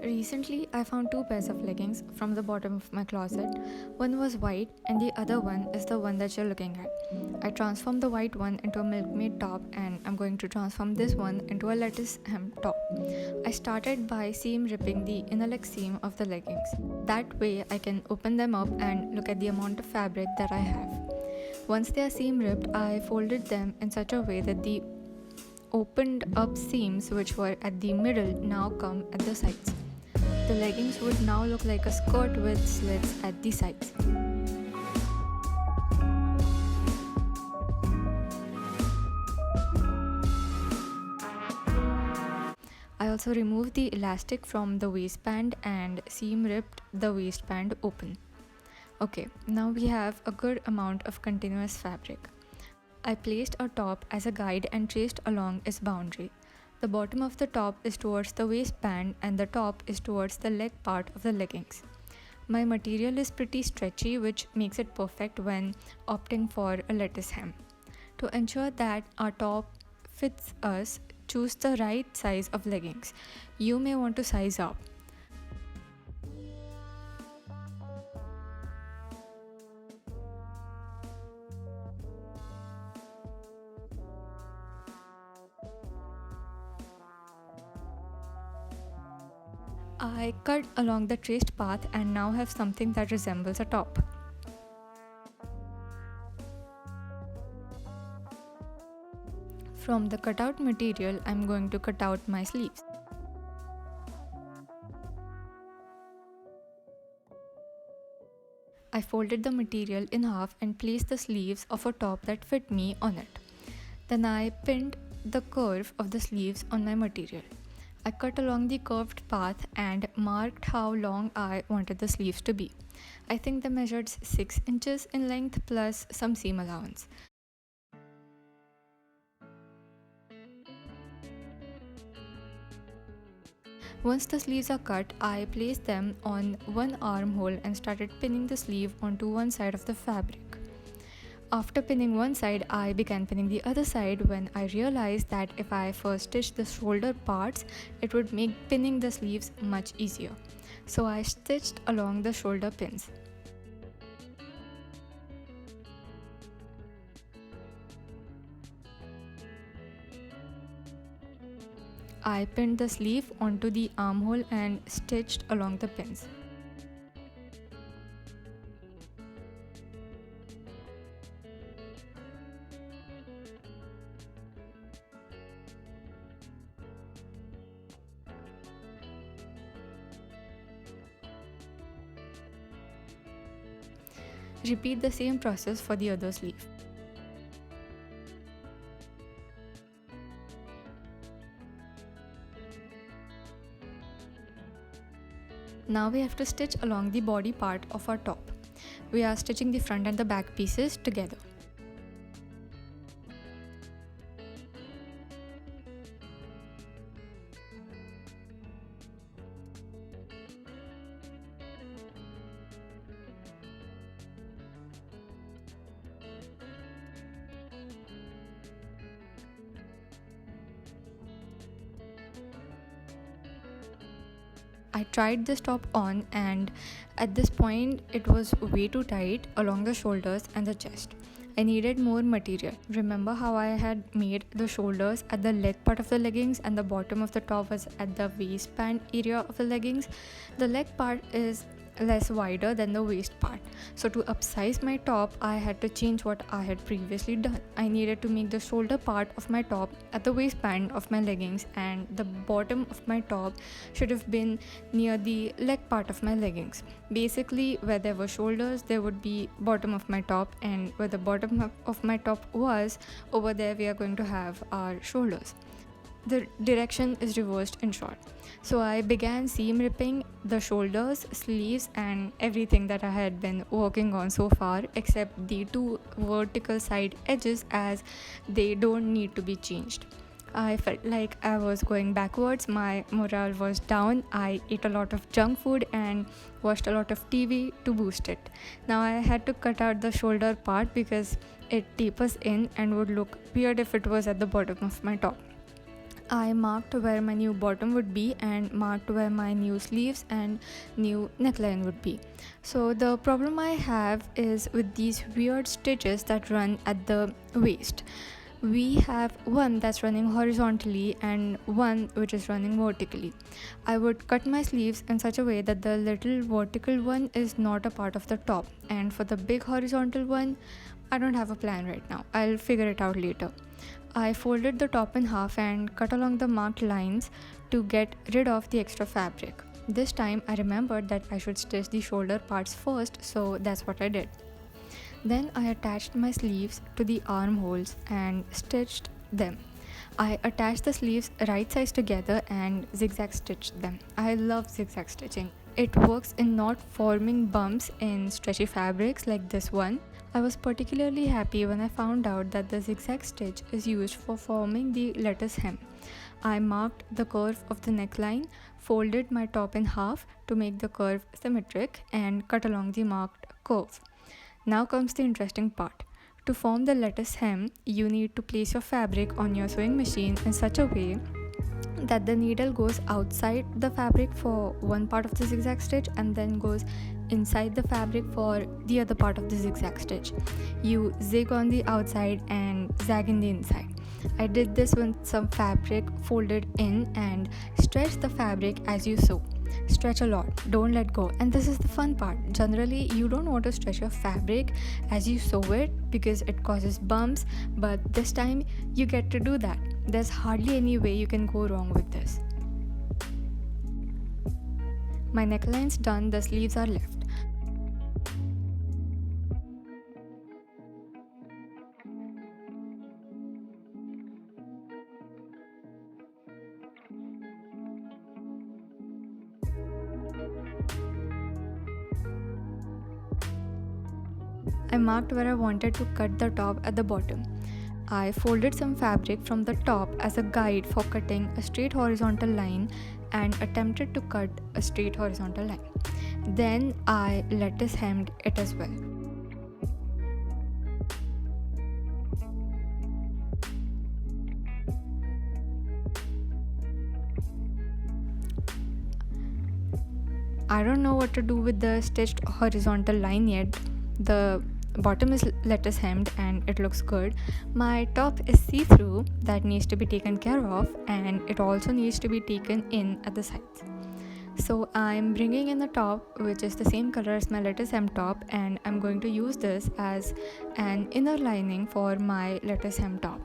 Recently, I found two pairs of leggings from the bottom of my closet. One was white, and the other one is the one that you're looking at. I transformed the white one into a milkmaid top, and I'm going to transform this one into a lettuce hem top. I started by seam ripping the inner leg seam of the leggings. That way, I can open them up and look at the amount of fabric that I have. Once they are seam ripped, I folded them in such a way that the opened up seams which were at the middle now come at the sides. The leggings would now look like a skirt with slits at the sides. I also removed the elastic from the waistband and seam ripped the waistband open. Okay, now we have a good amount of continuous fabric. I placed a top as a guide and traced along its boundary. The bottom of the top is towards the waistband and the top is towards the leg part of the leggings. My material is pretty stretchy, which makes it perfect when opting for a lettuce hem. To ensure that our top fits us, choose the right size of leggings. You may want to size up. I cut along the traced path and now have something that resembles a top. From the cutout material, I'm going to cut out my sleeves. I folded the material in half and placed the sleeves of a top that fit me on it. Then I pinned the curve of the sleeves on my material. I cut along the curved path and marked how long I wanted the sleeves to be. I think they measured 6 inches in length plus some seam allowance. Once the sleeves are cut, I placed them on one armhole and started pinning the sleeve onto one side of the fabric. After pinning one side, I began pinning the other side when I realized that if I first stitched the shoulder parts, it would make pinning the sleeves much easier. So I stitched along the shoulder pins. I pinned the sleeve onto the armhole and stitched along the pins. Repeat the same process for the other sleeve. Now we have to stitch along the body part of our top. We are stitching the front and the back pieces together. I tried this top on, and at this point it was way too tight along the shoulders and the chest. I needed more material. Remember how I had made the shoulders at the leg part of the leggings and the bottom of the top was at the waistband area of the leggings? The leg part is less wider than the waist part. So to upsize my top, I had to change what I had previously done. I needed to make the shoulder part of my top at the waistband of my leggings, and the bottom of my top should have been near the leg part of my leggings. Basically, where there were shoulders, there would be bottom of my top, and where the bottom of my top was, over there we are going to have our shoulders. The direction is reversed in short. So I began seam ripping the shoulders, sleeves and everything that I had been working on so far, except the two vertical side edges, as they don't need to be changed. I felt like I was going backwards. My morale was down. I ate a lot of junk food and watched a lot of TV to boost it. Now I had to cut out the shoulder part because it tapers in and would look weird if it was at the bottom of my top. I marked where my new bottom would be and marked where my new sleeves and new neckline would be. So the problem I have is with these weird stitches that run at the waist. We have one that's running horizontally and one which is running vertically. I would cut my sleeves in such a way that the little vertical one is not a part of the top, and for the big horizontal one, I don't have a plan right now. I'll figure it out later. I folded the top in half and cut along the marked lines to get rid of the extra fabric. This time I remembered that I should stitch the shoulder parts first, so that's what I did. Then I attached my sleeves to the armholes and stitched them. I attached the sleeves right sides together and zigzag stitched them. I love zigzag stitching. It works in not forming bumps in stretchy fabrics like this one. I was particularly happy when I found out that the zigzag stitch is used for forming the lettuce hem. I marked the curve of the neckline, folded my top in half to make the curve symmetric, and cut along the marked curve. Now comes the interesting part. To form the lettuce hem, you need to place your fabric on your sewing machine in such a way that the needle goes outside the fabric for one part of the zigzag stitch and then goes inside the fabric for the other part of the zigzag stitch. You zig on the outside and zag in the inside. I did this with some fabric folded in and stretch the fabric as you sew. Stretch a lot, don't let go. And this is the fun part. Generally, you don't want to stretch your fabric as you sew it because it causes bumps, but this time you get to do that. There's hardly any way you can go wrong with this. My neckline's done, the sleeves are left. I marked where I wanted to cut the top at the bottom. I folded some fabric from the top as a guide for cutting a straight horizontal line and attempted to cut a straight horizontal line. Then I lettuce hemmed it as well. I don't know what to do with the stitched horizontal line yet. The bottom is lettuce hemmed and it looks good. My top is see-through, that needs to be taken care of, and it also needs to be taken in at the sides. So I'm bringing in the top, which is the same color as my lettuce hem top, and I'm going to use this as an inner lining for my lettuce hem top.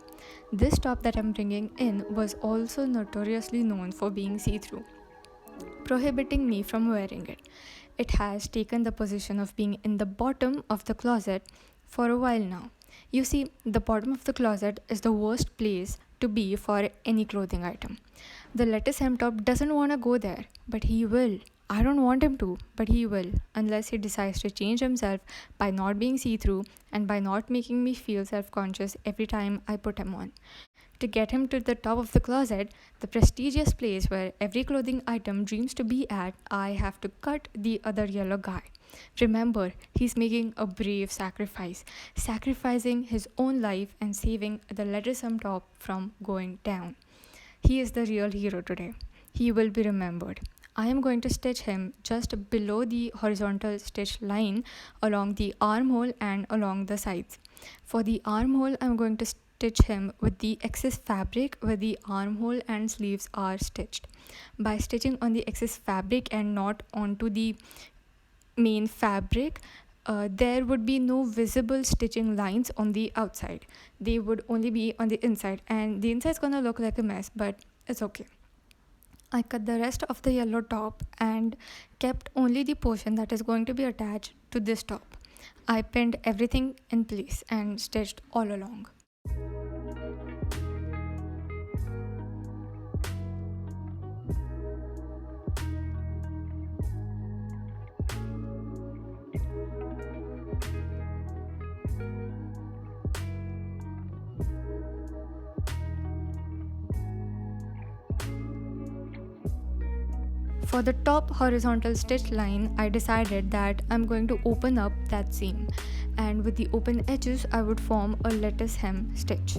This top that I'm bringing in was also notoriously known for being see-through, prohibiting me from wearing it. It has taken the position of being in the bottom of the closet for a while now. You see, the bottom of the closet is the worst place to be for any clothing item. The lettuce hem top doesn't want to go there, but he will. I don't want him to, but he will, unless he decides to change himself by not being see-through and by not making me feel self-conscious every time I put him on. To get him to the top of the closet, the prestigious place where every clothing item dreams to be at, I have to cut the other yellow guy. Remember, he's making a brave sacrifice, sacrificing his own life and saving the lettuce hem top from going down. He is the real hero today. He will be remembered. I am going to stitch him just below the horizontal stitch line along the armhole and along the sides. For the armhole, I'm going to stitch him with the excess fabric where the armhole and sleeves are stitched. By stitching on the excess fabric and not onto the main fabric, there would be no visible stitching lines on the outside. They would only be on the inside, and the inside is gonna look like a mess, but it's okay. I cut the rest of the yellow top and kept only the portion that is going to be attached to this top. I pinned everything in place and stitched all along. For the top horizontal stitch line, I decided that I'm going to open up that seam, and with the open edges I would form a lettuce hem stitch.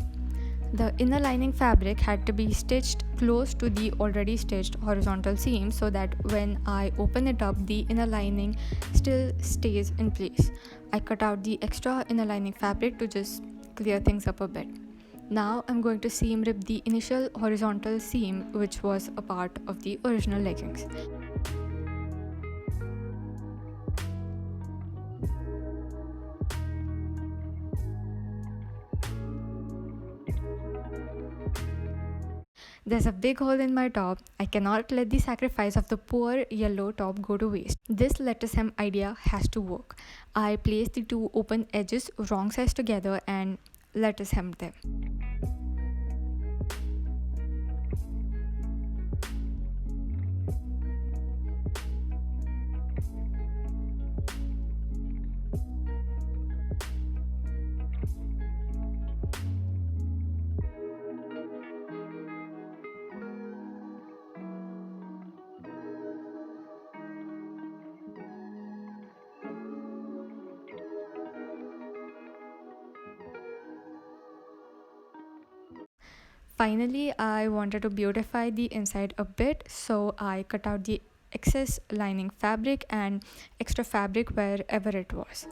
The inner lining fabric had to be stitched close to the already stitched horizontal seam so that when I open it up, the inner lining still stays in place. I cut out the extra inner lining fabric to just clear things up a bit. Now I'm going to seam rip the initial horizontal seam which was a part of the original leggings. There's a big hole in my top. I cannot let the sacrifice of the poor yellow top go to waste. This lettuce hem idea has to work. I placed the two open edges wrong size together and lettuce hemmed them. Finally, I wanted to beautify the inside a bit, so I cut out the excess lining fabric and extra fabric wherever it was.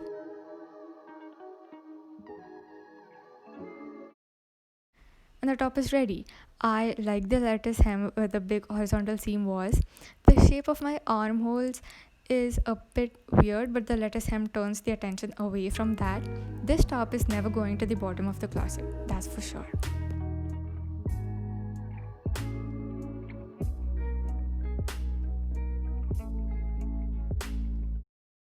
And the top is ready. I like the lattice hem where the big horizontal seam was. The shape of my armholes is a bit weird, but the lattice hem turns the attention away from that. This top is never going to the bottom of the closet, that's for sure.